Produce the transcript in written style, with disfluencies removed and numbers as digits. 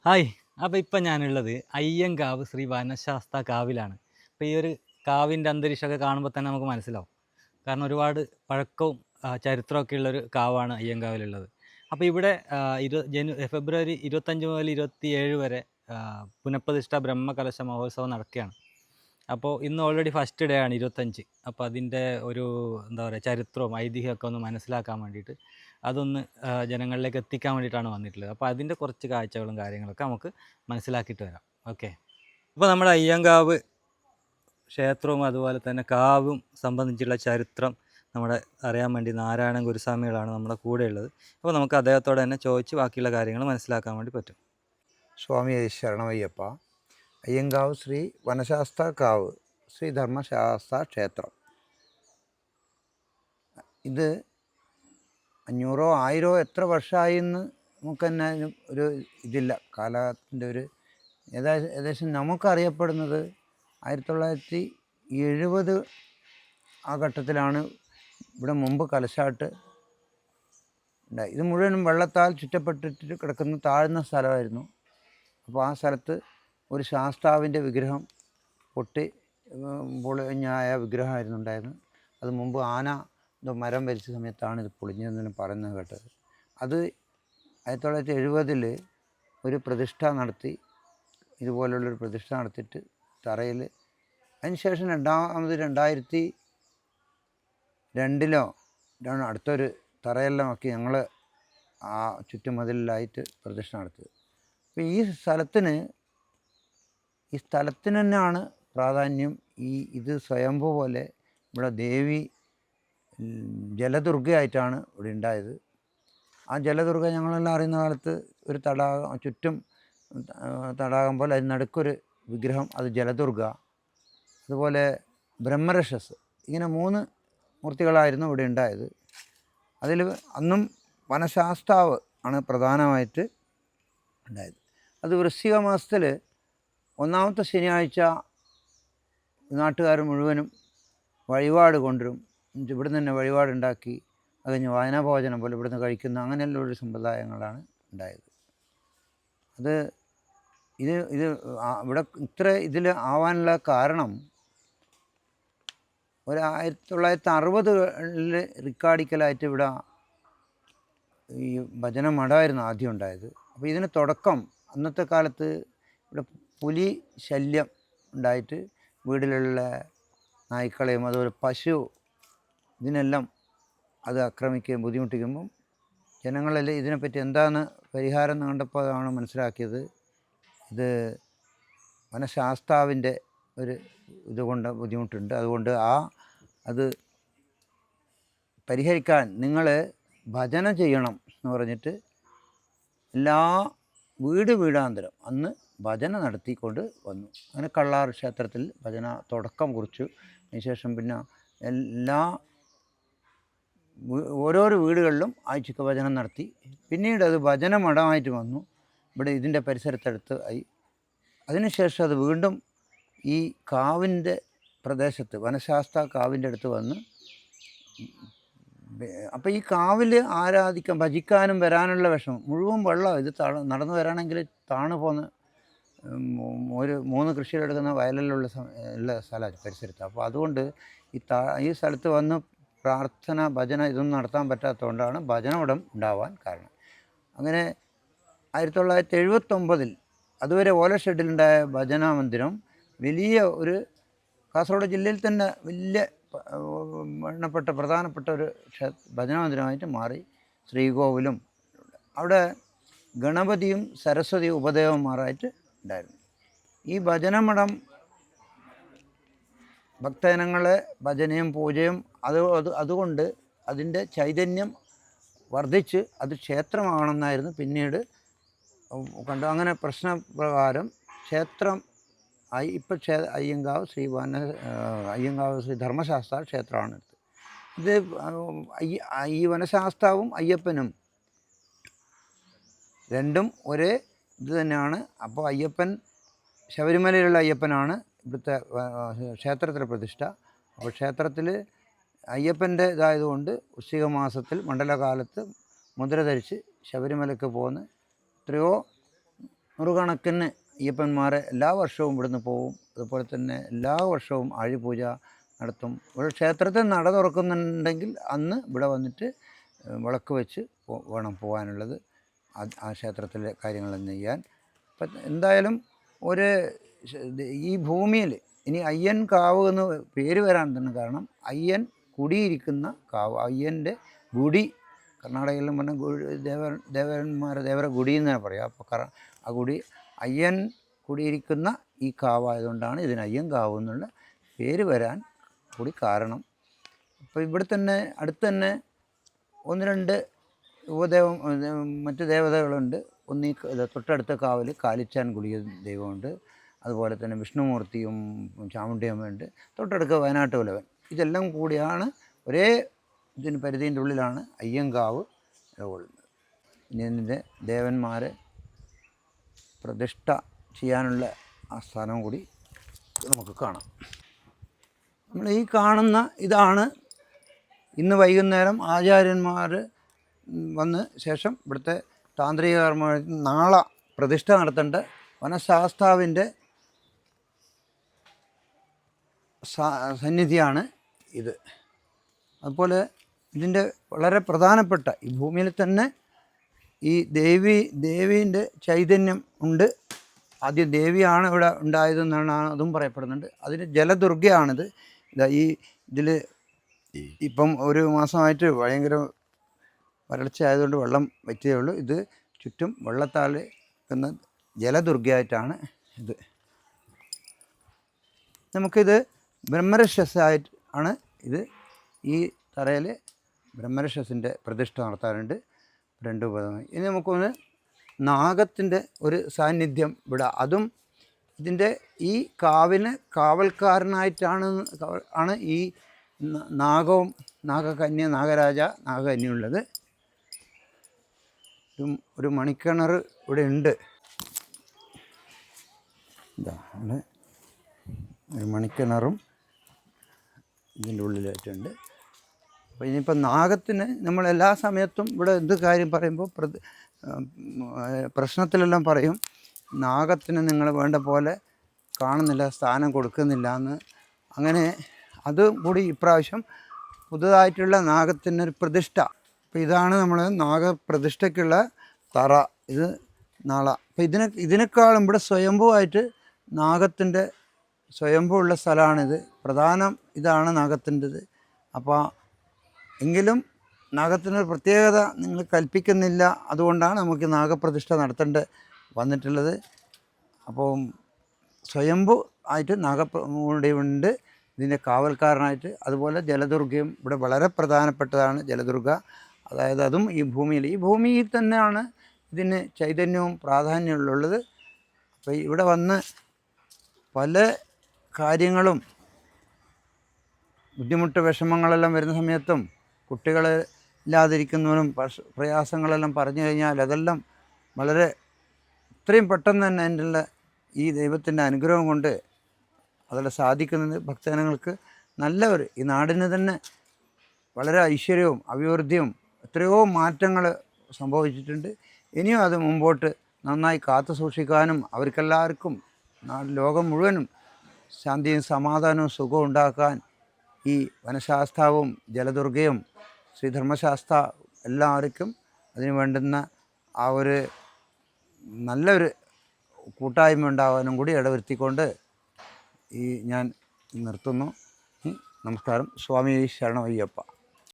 Hi. അപ്പോൾ ഇപ്പം ഞാനുള്ളത് അയ്യങ്കാവ് ശ്രീ വനശാസ്ത കാവിലാണ്. അപ്പോൾ ഈ ഒരു കാവിൻ്റെ അന്തരീക്ഷമൊക്കെ കാണുമ്പോൾ തന്നെ നമുക്ക് മനസ്സിലാവും. കാരണം ഒരുപാട് പഴക്കവും ചരിത്രമൊക്കെ ഉള്ളൊരു കാവാണ് അയ്യങ്കാവിലുള്ളത്. അപ്പോൾ ഇവിടെ ഫെബ്രുവരി 25 മുതൽ 27 വരെ പുനഃപ്രതിഷ്ഠ ബ്രഹ്മകലശ മഹോത്സവം നടക്കുകയാണ്. അപ്പോൾ ഇന്ന് ഓൾറെഡി ഫസ്റ്റ് ഡേ ആണ് 25. അപ്പോൾ അതിൻ്റെ ഒരു എന്താ പറയുക ചരിത്രവും ഐതിഹ്യമൊക്കെ ഒന്ന് മനസ്സിലാക്കാൻ വേണ്ടിയിട്ട് അതൊന്ന് ജനങ്ങളിലേക്ക് എത്തിക്കാൻ വേണ്ടിയിട്ടാണ് വന്നിട്ടുള്ളത്. അപ്പോൾ അതിൻ്റെ കുറച്ച് കാഴ്ചകളും കാര്യങ്ങളൊക്കെ നമുക്ക് മനസ്സിലാക്കിയിട്ട് വരാം. ഓക്കെ. ഇപ്പോൾ നമ്മുടെ അയ്യങ്കാവ് ക്ഷേത്രവും അതുപോലെ തന്നെ കാവും സംബന്ധിച്ചുള്ള ചരിത്രം നമ്മുടെ അറിയാൻ വേണ്ടി നാരായണൻ ഗുരുസ്വാമികളാണ് നമ്മുടെ കൂടെയുള്ളത്. അപ്പോൾ നമുക്ക് അദ്ദേഹത്തോട് തന്നെ ചോദിച്ച് ബാക്കിയുള്ള കാര്യങ്ങൾ മനസ്സിലാക്കാൻ വേണ്ടി പറ്റും. സ്വാമി ശരണമയ്യപ്പ. അയ്യങ്കാവ് ശ്രീ വനശാസ്ത്ര കാവ് ശ്രീ ധർമ്മശാസ്ത്ര ക്ഷേത്രം. ഇത് 500 1000 എത്ര വർഷമായി എന്ന് നമുക്ക് തന്നെ ഒരു ഇതില്ല, കാലത്തിൻ്റെ ഒരു ഏകദേശം നമുക്കറിയപ്പെടുന്നത് 1970 ആ ഘട്ടത്തിലാണ് ഇവിടെ മുമ്പ് കലശാട്ട് ഉണ്ടായി. ഇത് മുഴുവനും വെള്ളത്താൽ ചുറ്റപ്പെട്ടിട്ട് കിടക്കുന്ന താഴ്ന്ന സ്ഥലമായിരുന്നു. അപ്പോൾ ആ സ്ഥലത്ത് ഒരു ശാസ്താവിൻ്റെ വിഗ്രഹം പൊളിഞ്ഞായ വിഗ്രഹമായിരുന്നു ഉണ്ടായിരുന്നത്. അത് മുമ്പ് ആന മരം വലിച്ച സമയത്താണ് ഇത് പൊളിഞ്ഞതെന്ന് പറയുന്നത് കേട്ടത്. അത് 1970 ഒരു പ്രതിഷ്ഠ നടത്തി, ഇതുപോലുള്ളൊരു പ്രതിഷ്ഠ നടത്തിയിട്ട് തറയിൽ. അതിനുശേഷം രണ്ടാമത് 2002 അടുത്തൊരു തറയെല്ലാം ആക്കി ഞങ്ങൾ ആ ചുറ്റുമതിലായിട്ട് പ്രതിഷ്ഠ നടത്തിയത്. അപ്പോൾ ഈ സ്ഥലത്തിന് തന്നെയാണ് പ്രാധാന്യം. ഇത് സ്വയംഭൂ പോലെ ഇവിടെ ദേവി ജലദുർഗയായിട്ടാണ് ഇവിടെ ഉണ്ടായത്. ആ ജലദുർഗ ഞങ്ങളെല്ലാം അറിയുന്ന കാലത്ത് ഒരു തടാകം, ചുറ്റും തടാകം പോലെ അതിന് നടുക്കൊരു വിഗ്രഹം, അത് ജലദുർഗ. അതുപോലെ ബ്രഹ്മരക്ഷസ്, ഇങ്ങനെ 3 മൂർത്തികളായിരുന്നു ഇവിടെ ഉണ്ടായത്. അതിൽ അന്നും വനശാസ്താവ് ആണ് പ്രധാനമായിട്ട് ഉണ്ടായത്. അത് വൃശ്ചിക മാസത്തിൽ 1ാമത്തെ ശനിയാഴ്ച നാട്ടുകാർ മുഴുവനും വഴിപാട് കൊണ്ടുവരും. ഇവിടുന്ന് തന്നെ വഴിപാടുണ്ടാക്കി അത് കഴിഞ്ഞ് വായനാഭോജനം പോലെ ഇവിടുന്ന് കഴിക്കുന്ന അങ്ങനെയുള്ള ഒരു സമ്പ്രദായങ്ങളാണ് ഉണ്ടായത്. ഇത് ഇവിടെ ഇത്ര ഇതിൽ ആവാനുള്ള കാരണം ഒരു 1960 റിക്കാർഡിക്കലായിട്ട് ഇവിടെ ഈ ഭജന മഠമായിരുന്നു ആദ്യം ഉണ്ടായത്. അപ്പോൾ ഇതിന് തുടക്കം അന്നത്തെ കാലത്ത് ഇവിടെ പുലി ശല്യം ഉണ്ടായിട്ട് വീട്ടിലുള്ള നായ്ക്കളെയും അതുപോലെ പശു ഇതിനെല്ലാം അത് ആക്രമിക്കുകയും ബുദ്ധിമുട്ടിക്കുമ്പം ജനങ്ങളെല്ലാം ഇതിനെപ്പറ്റി എന്താണ് പരിഹാരം എന്ന് കണ്ടപ്പോഴാണ് മനസ്സിലാക്കിയത് ഇത് വനശാസ്താവിൻ്റെ ഒരു ഇതുകൊണ്ട് ബുദ്ധിമുട്ടുണ്ട്. അതുകൊണ്ട് അത് പരിഹരിക്കാൻ നിങ്ങൾ ഭജന ചെയ്യണം എന്ന് പറഞ്ഞിട്ട് എല്ലാ വീടാന്തരം അന്ന് ഭജന നടത്തിക്കൊണ്ട് വന്നു. അങ്ങനെ കള്ളാർ ക്ഷേത്രത്തിൽ ഭജന തുടക്കം കുറിച്ചു. അതിനുശേഷം പിന്നെ ഓരോരോ വീടുകളിലും ആഴ്ചക്ക് ഭജനം നടത്തി. പിന്നീട് അത് ഭജന മഠമായിട്ട് വന്നു. ഇവിടെ ഇതിൻ്റെ പരിസരത്തടുത്ത് ആയി. അതിനുശേഷം അത് വീണ്ടും ഈ കാവിൻ്റെ പ്രദേശത്ത് വനശാസ്ത്ര കാവിൻ്റെ അടുത്ത് വന്ന്, അപ്പോൾ ഈ കാവിൽ ഭജിക്കാനും വരാനുള്ള വിഷമം മുഴുവൻ വെള്ളം. ഇത് നടന്നു വരാണെങ്കിൽ താണു പോന്ന് ഒരു 3 കൃഷിയിലെടുക്കുന്ന വയലിലുള്ള സ്ഥലമാണ് പരിസരത്ത്. അപ്പോൾ അതുകൊണ്ട് ഈ സ്ഥലത്ത് വന്ന് പ്രാർത്ഥന ഭജന ഇതൊന്നും നടത്താൻ പറ്റാത്തതുകൊണ്ടാണ് ഭജനമഠം ഉണ്ടാവാൻ കാരണം. അങ്ങനെ 1979 അതുവരെ ഓല ഷെഡിലുണ്ടായ ഭജന മന്ദിരം വലിയ ഒരു കാസർഗോഡ് ജില്ലയിൽ തന്നെ വലിയ പ്രധാനപ്പെട്ട ഒരു ഭജന മന്ദിരമായിട്ട് മാറി. ശ്രീകോവിലും അവിടെ ഗണപതിയും സരസ്വതിയും ഉപദേവന്മാരായിട്ട് ഉണ്ടായിരുന്നു. ഈ ഭജനമഠം ഭക്തജനങ്ങളെ ഭജനയും പൂജയും അതുകൊണ്ട് അതിൻ്റെ ചൈതന്യം വർദ്ധിച്ച് അത് ക്ഷേത്രമാണെന്നായിരുന്നു പിന്നീട് കണ്ടു. അങ്ങനെ പ്രശ്നപ്രകാരം ക്ഷേത്രം ഇപ്പോൾ അയ്യങ്കാവ് ശ്രീ ധർമ്മശാസ്ത്ര ക്ഷേത്രമാണ്. ഇത് ഈ വനശാസ്താവും അയ്യപ്പനും രണ്ടും ഒരേ ഇത് തന്നെയാണ്. അപ്പോൾ അയ്യപ്പൻ ശബരിമലയിലുള്ള അയ്യപ്പനാണ് ഇവിടുത്തെ ക്ഷേത്രത്തിലെ പ്രതിഷ്ഠ. അപ്പോൾ ക്ഷേത്രത്തിൽ അയ്യപ്പൻ്റെ ഇതായതുകൊണ്ട് വൃശ്ചിക മാസത്തിൽ മണ്ഡലകാലത്ത് മുദ്ര ധരിച്ച് ശബരിമലയ്ക്ക് പോകുന്ന എത്രയോ നൂറുകണക്കിന് അയ്യപ്പന്മാർ എല്ലാ വർഷവും ഇവിടുന്ന് പോവും. അതുപോലെ തന്നെ എല്ലാ വർഷവും ആഴിപൂജ നടത്തും. ഇവിടെ ക്ഷേത്രത്തിൽ നട തുറക്കുന്നുണ്ടെങ്കിൽ അന്ന് ഇവിടെ വന്നിട്ട് വിളക്ക് വെച്ച് വേണം പോകാനുള്ളത്, ആ ക്ഷേത്രത്തിലെ കാര്യങ്ങളൊന്നും ചെയ്യാൻ. അപ്പം എന്തായാലും ഒരു ഈ ഭൂമിയിൽ ഇനി അയ്യൻ കാവ് എന്ന് പേര് വരാൻ തന്നെ കാരണം അയ്യൻ കുടിയിരിക്കുന്ന കാവ്, അയ്യൻ്റെ ഗുടി. കർണാടകയിലും പറഞ്ഞ ദേവര ഗുടി എന്നാണ് പറയുക. അപ്പോൾ ആ ഗുടി അയ്യൻ കുടിയിരിക്കുന്ന ഈ കാവായതുകൊണ്ടാണ് ഇതിന് അയ്യൻ കാവ് എന്നുള്ള പേര് വരാൻ കൂടി കാരണം. അപ്പോൾ ഇവിടെ തന്നെ അടുത്ത് തന്നെ ഒന്ന് രണ്ട് മറ്റ് ദേവതകളുണ്ട്. ഒന്ന് ഈ തൊട്ടടുത്ത കാവിൽ കാലിച്ചാൻ ഗുളിക ദൈവമുണ്ട്. അതുപോലെ തന്നെ വിഷ്ണുമൂർത്തിയും ചാമുണ്ടിയമ്മയുണ്ട്. തൊട്ടടുത്ത വയനാട്ട് പുലവൻ. ഇതെല്ലാം കൂടിയാണ് ഒരേ ഇതിന് പരിധീൻ്റെ ഉള്ളിലാണ് അയ്യങ്കാവ് നിലകൊള്ളുന്നത്. ഇനി ഇതിൻ്റെ ദേവന്മാരെ പ്രതിഷ്ഠ ചെയ്യാനുള്ള ആ സ്ഥലം കൂടി നമുക്ക് കാണാം. നമ്മൾ ഈ കാണുന്ന ഇതാണ് ഇന്ന് വൈകുന്നേരം ആചാര്യന്മാർ വന്ന് ശേഷം ഇവിടുത്തെ താന്ത്രിക കർമ്മ നാളെ പ്രതിഷ്ഠ നടത്തേണ്ട വനശാസ്താവിൻ്റെ സന്നിധിയാണ് ഇത്. അതുപോലെ ഇതിൻ്റെ വളരെ പ്രധാനപ്പെട്ട ഈ ഭൂമിയിൽ തന്നെ ഈ ദേവീൻ്റെ ചൈതന്യം ഉണ്ട്. ആദ്യം ദേവിയാണ് ഇവിടെ ഉണ്ടായതെന്നാണ് അതും പറയപ്പെടുന്നുണ്ട്. അതിന് ജലദുർഗയാണിത്. ഇതിൽ ഇപ്പം ഒരു മാസമായിട്ട് ഭയങ്കര വരൾച്ച ആയതുകൊണ്ട് വെള്ളം വറ്റിയേ ഉള്ളൂ. ഇത് ചുറ്റും വെള്ളത്താൽ എന്ന ജലദുർഗയായിട്ടാണ് ഇത്. നമുക്കിത് ബ്രഹ്മരക്ഷസായിട്ട് ആണ് ഇത്. ഈ തറയിൽ ബ്രഹ്മരക്ഷസിൻ്റെ പ്രതിഷ്ഠ നടത്താറുണ്ട് 2 ഉപതമായി. ഇനി നമുക്കൊന്ന് നാഗത്തിൻ്റെ ഒരു സാന്നിധ്യം ഇവിടെ, അതും ഇതിൻ്റെ ഈ കാവിന് കാവൽക്കാരനായിട്ടാണ് ഈ നാഗവും നാഗകന്യ നാഗരാജ നാഗകന്യുള്ളത്. ഒരു മണിക്കിണർ ഇവിടെ ഉണ്ട്. ഇതാണ് ഒരു മണിക്കിണറും ഇതിൻ്റെ ഉള്ളിലായിട്ടുണ്ട്. അപ്പോൾ ഇനിയിപ്പോൾ നാഗത്തിന് നമ്മൾ എല്ലാ സമയത്തും ഇവിടെ എന്ത് കാര്യം പറയുമ്പോൾ പ്രശ്നത്തിലെല്ലാം പറയും നാഗത്തിന് നിങ്ങൾ വേണ്ട പോലെ കാണുന്നില്ല, സ്ഥാനം കൊടുക്കുന്നില്ല എന്ന്. അങ്ങനെ അതും കൂടി ഇപ്രാവശ്യം പുതുതായിട്ടുള്ള നാഗത്തിനൊരു പ്രതിഷ്ഠ. അപ്പോൾ ഇതാണ് നമ്മൾ നാഗപ്രതിഷ്ഠയ്ക്കുള്ള തറ. ഇത് നാള. അപ്പോൾ ഇതിനേക്കാളും ഇവിടെ സ്വയംഭൂവായിട്ട് നാഗത്തിൻ്റെ സ്വയംഭൂ ഉള്ള സ്ഥലമാണിത്. പ്രധാനം ഇതാണ് നാഗത്തിൻ്റെത്. അപ്പോൾ എങ്കിലും നാഗത്തിനൊരു പ്രത്യേകത നിങ്ങൾ കൽപ്പിക്കുന്നില്ല. അതുകൊണ്ടാണ് നമുക്ക് നാഗപ്രതിഷ്ഠ നടത്തേണ്ടി വന്നിട്ടുള്ളത്. അപ്പോൾ സ്വയംഭൂ ആയിട്ട് നാഗമുണ്ട് ഇതിൻ്റെ കാവൽക്കാരനായിട്ട്. അതുപോലെ ജലദുർഗയും ഇവിടെ വളരെ പ്രധാനപ്പെട്ടതാണ്. ജലദുർഗ, അതായത് അതും ഈ ഭൂമിയിൽ തന്നെയാണ് ഇതിന് ചൈതന്യവും പ്രാധാന്യമുള്ളത്. അപ്പോൾ ഇവിടെ വന്ന് പല കാര്യങ്ങളും ബുദ്ധിമുട്ട് വിഷമങ്ങളെല്ലാം വരുന്ന സമയത്തും കുട്ടികൾ ഇല്ലാതിരിക്കുന്നവരും പ്രയാസങ്ങളെല്ലാം പറഞ്ഞു കഴിഞ്ഞാൽ അതെല്ലാം വളരെ ഇത്രയും പെട്ടെന്ന് തന്നെ അതിൻ്റെ ഈ ദൈവത്തിൻ്റെ അനുഗ്രഹം കൊണ്ട് അതെല്ലാം സാധിക്കുന്നത് ഭക്തജനങ്ങൾക്ക് ഈ നാടിന് തന്നെ വളരെ ഐശ്വര്യവും അഭിവൃദ്ധിയും എത്രയോ മാറ്റങ്ങൾ സംഭവിച്ചിട്ടുണ്ട്. ഇനിയും അത് മുമ്പോട്ട് നന്നായി കാത്തു സൂക്ഷിക്കാനും അവർക്കെല്ലാവർക്കും ലോകം മുഴുവനും ശാന്തിയും സമാധാനവും സുഖവും ഉണ്ടാക്കാൻ ഈ വനശാസ്താവും ജലദുർഗയും ശ്രീധർമ്മശാസ്ത്ര എല്ലാവർക്കും അതിന് വേണ്ടുന്ന ആ ഒരു നല്ലൊരു കൂട്ടായ്മ ഉണ്ടാകാനും കൂടി ഇടവരുത്തിക്കൊണ്ട് ഞാൻ നിർത്തുന്നു. നമസ്കാരം. സ്വാമി ശരണമയ്യപ്പ.